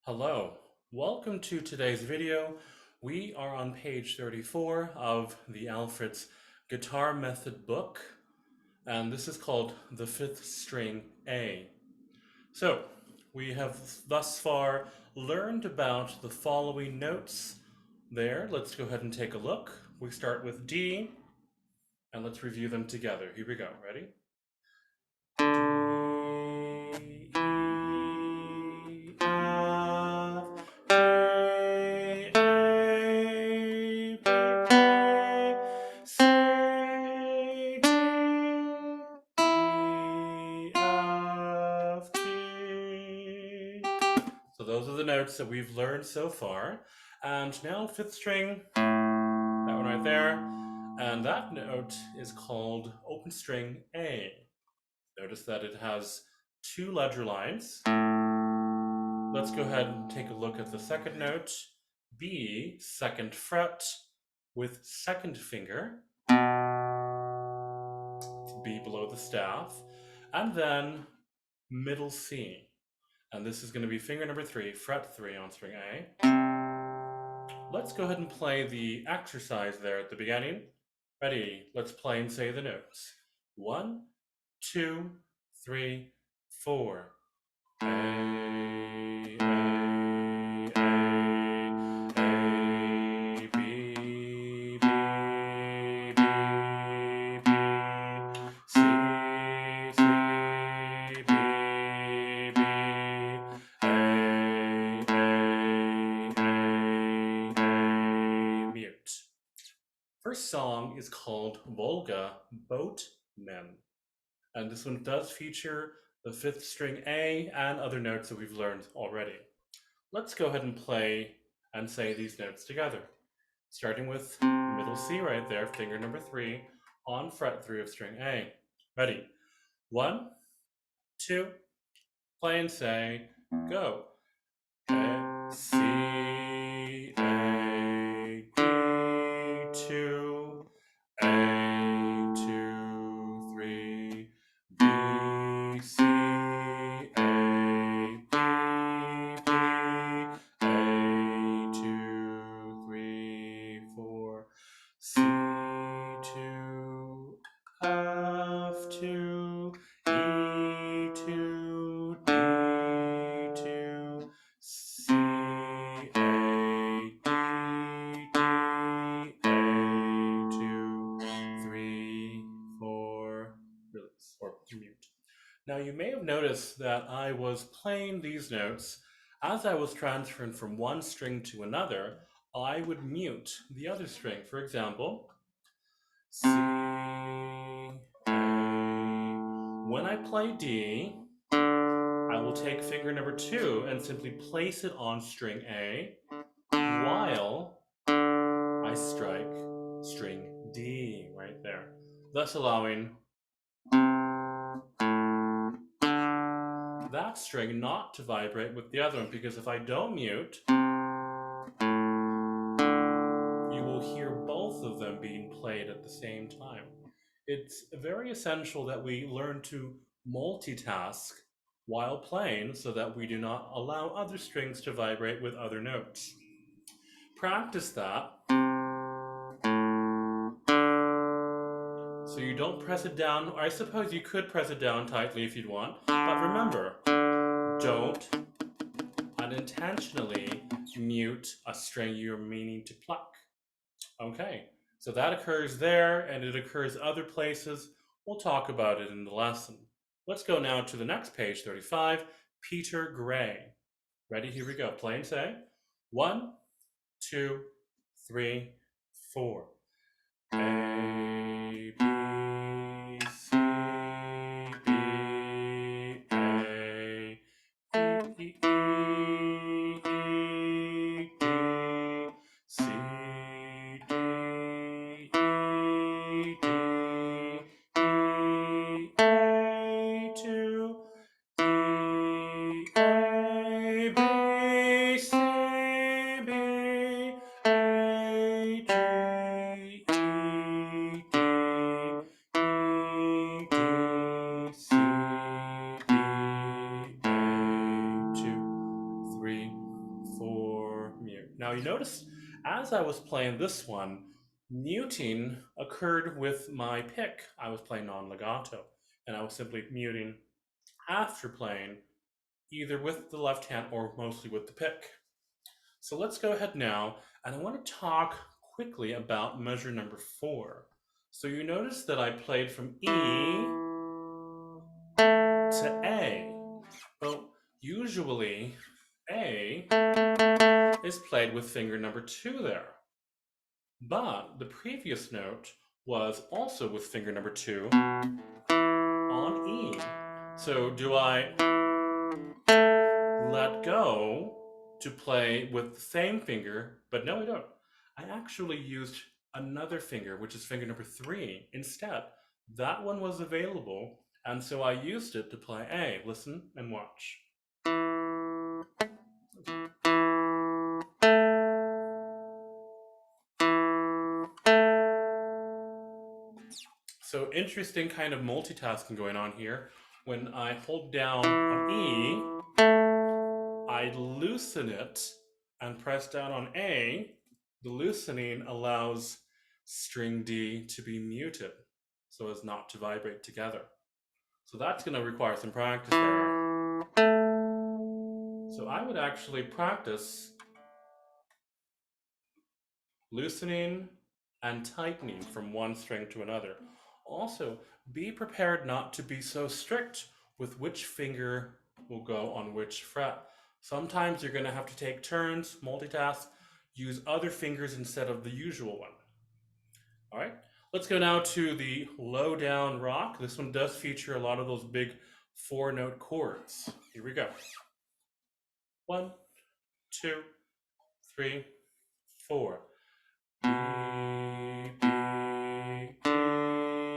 Hello, welcome to today's video. We are on page 34 of the Alfred's Guitar Method book, and this is called the fifth string A. So, we have thus far learned about the following notes there. Let's go ahead and take a look. We start with D, and let's review them together. Here we go. Ready? So those are the notes that we've learned so far. And now fifth string, that one right there. And that note is called open string A. Notice that it has two ledger lines. Let's go ahead and take a look at the second note, B, second fret with second finger, B below the staff, and then middle C. And this is going to be finger number 3, fret 3 on string A. Let's go ahead and play the exercise there at the beginning. Ready? Let's play and say the notes. 1, 2, 3, 4. A, B, B, B, B, C, C, B, B, A, mute. First song is called Volga, Boatmen. And this one does feature the fifth string A and other notes that we've learned already. Let's go ahead and play and say these notes together. Starting with middle C right there, finger number 3 on fret 3 of string A. Ready? 1, 2, play and say, go. A, C, A, D, 2, A, 2, 3, B, C, A, B, B, A, 2, 3, 4, C, 2, F, 2, E, 2, D, 2, C, A, D, D, A, 2, 3, 4, release, or mute. Now you may have noticed that I was playing these notes as I was transferring from one string to another. I would mute the other string. For example, C, A. When I play D, I will take finger number 2 and simply place it on string A while I strike string D right there, thus allowing that string not to vibrate with the other one, because if I don't mute, you will hear both of them being played at the same time. It's very essential that we learn to multitask while playing so that we do not allow other strings to vibrate with other notes. Practice that so you don't press it down, or I suppose you could press it down tightly if you'd want, but remember, don't unintentionally mute a string you're meaning to pluck. Okay, so that occurs there, and it occurs other places. We'll talk about it in the lesson. Let's go now to the next page, 35, Peter Gray. Ready? Here we go. Play and say. 1, 2, 3, 4. A, B, C, B, A, D, E, E, D, C, D, E, D, E, A, 2, D, A, B, C, B, A, G, E, D, E, D, C, D, A, 2, 3, 4, mute. Now you notice as I was playing this one, muting occurred with my pick. I was playing non-legato, and I was simply muting after playing either with the left hand or mostly with the pick. So let's go ahead now, and I want to talk quickly about measure number 4. So you notice that I played from E to A. Well, usually A is played with finger number 2 there. But the previous note was also with finger number 2 on E. So do I let go to play with the same finger? But no, I don't. I actually used another finger, which is finger number 3 instead. That one was available, and so I used it to play A. Listen and watch. So interesting kind of multitasking going on here. When I hold down on E, I loosen it and press down on A. The loosening allows string D to be muted so as not to vibrate together. So that's going to require some practice there. So I would actually practice loosening and tightening from one string to another. Also, be prepared not to be so strict with which finger will go on which fret. Sometimes you're going to have to take turns, multitask, use other fingers instead of the usual one. All right, let's go now to the low down rock. This one does feature a lot of those big 4-note chords. Here we go. 1, 2, 3, 4. B, B,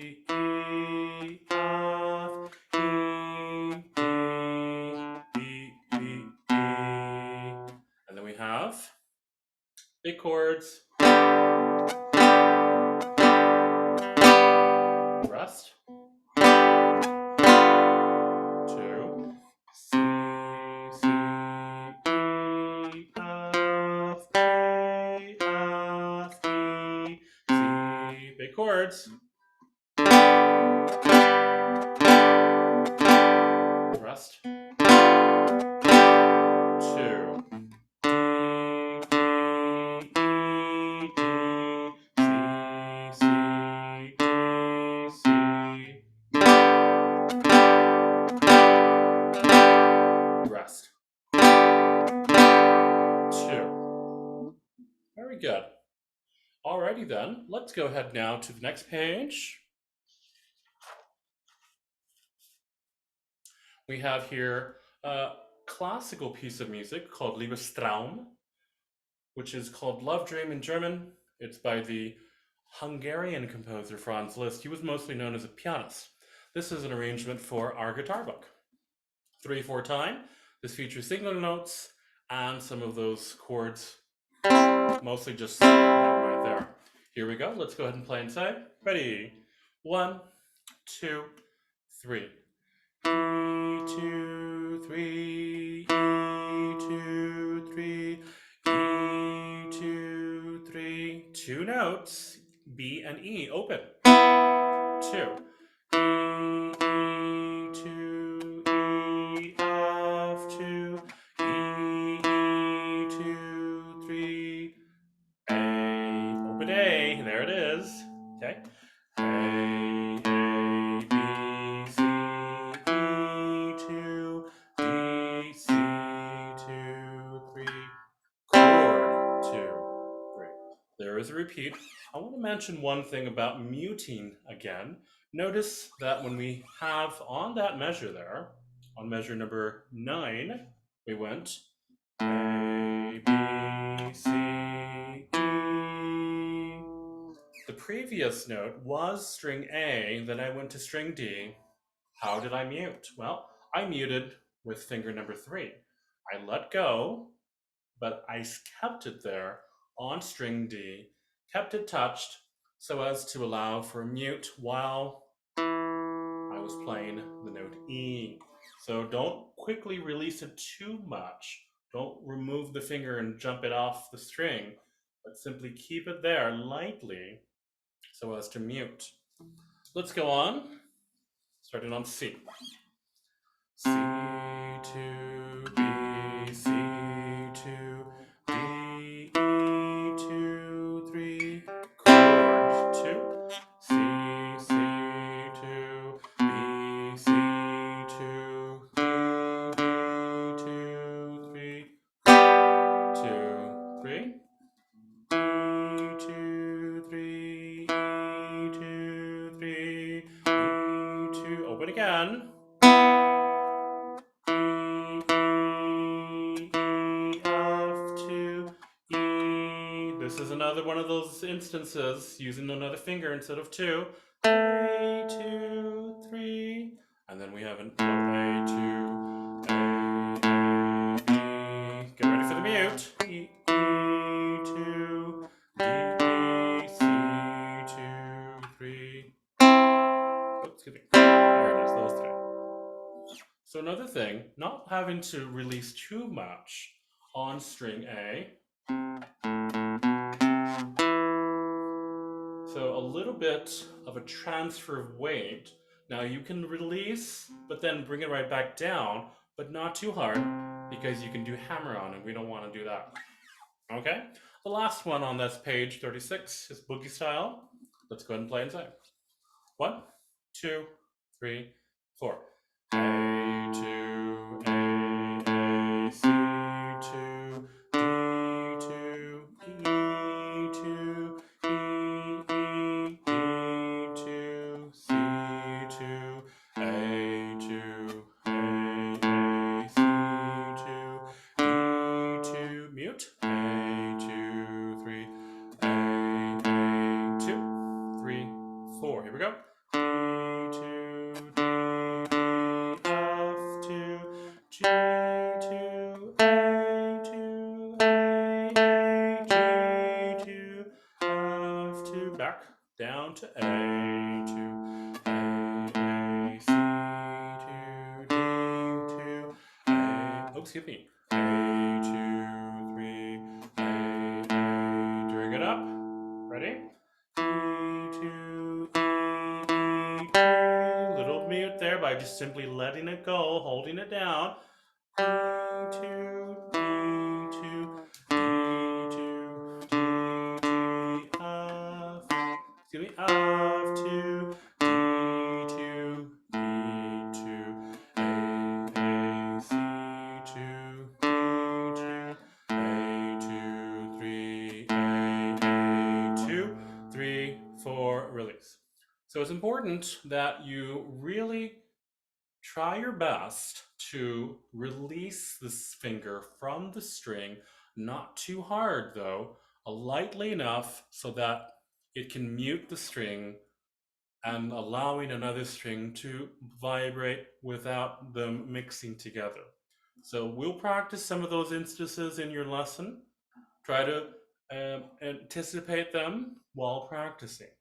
E, E, F, E, D, B, B, E. And then we have big chords, rest, 2, C, C, E, F, A, F, E, C, big chords, rest, 2, rest. 2. Very good. Alrighty then, let's go ahead now to the next page. We have here a classical piece of music called Liebestraum, which is called Love Dream in German. It's by the Hungarian composer Franz Liszt. He was mostly known as a pianist. This is an arrangement for our guitar book. 3/4 time. This features single notes and some of those chords, mostly just that one right there. Here we go. Let's go ahead and play inside. Ready? 1, 2, 3. E2, 3, E2, 3, E2, 3. 2 notes, B and E, open. 2. E2, E, F2, E2, 3, A, open A, there it is. Okay. A, B, C, E2, B, C2, 3, chord 2, 3. There is a repeat. I want to mention one thing about muting again. Notice that when we have on that measure there, on measure number 9, we went A, B, C, E. The previous note was string A, then I went to string D. How did I mute? Well, I muted with finger number 3. I let go, but I kept it there on string D, kept it touched so as to allow for a mute while I was playing the note E. So don't quickly release it too much. Don't remove the finger and jump it off the string, but simply keep it there lightly so as to mute. Let's go on, starting on C. C to B, C to D, E to 3, chord 2, C, C to B, C to D, D to 3, 2, 3, E to 3, E to 3, E to, open again. This is another one of those instances using another finger instead of 2. 3, 2, 3. And then we have an A, 2, A, B. Get ready for the mute. E, 2, D, E, C, 2, 3. Oops, excuse me. There it is, those 3. So another thing, not having to release too much on string A. So a little bit of a transfer of weight. Now you can release, but then bring it right back down, but not too hard because you can do hammer on and we don't want to do that. Okay? The last one on this page 36 is Boogie Style. Let's go ahead and play inside. 1, 2, 3, 4. A to A, C to D to E to E, E to C to A to A, C to E to mute. A 2, 3, A 2, 3, 4. Here we go. E to D, F to G to A to A, G to F to back down to A to A, C to D to A. Oh, excuse me. A 2, 3, A. Doing it up. Ready? E to E to. Little mute there by just simply letting it go, holding it down. E to D to D to D to F. Excuse me. F to D to E to A C to D to A 2, 3 A 2, 3, 4 release. So it's important that you really try your best to release this finger from the string, not too hard though, lightly enough so that it can mute the string and allowing another string to vibrate without them mixing together. So we'll practice some of those instances in your lesson. Try to anticipate them while practicing.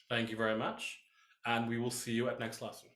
Thank you very much, and we will see you at next lesson.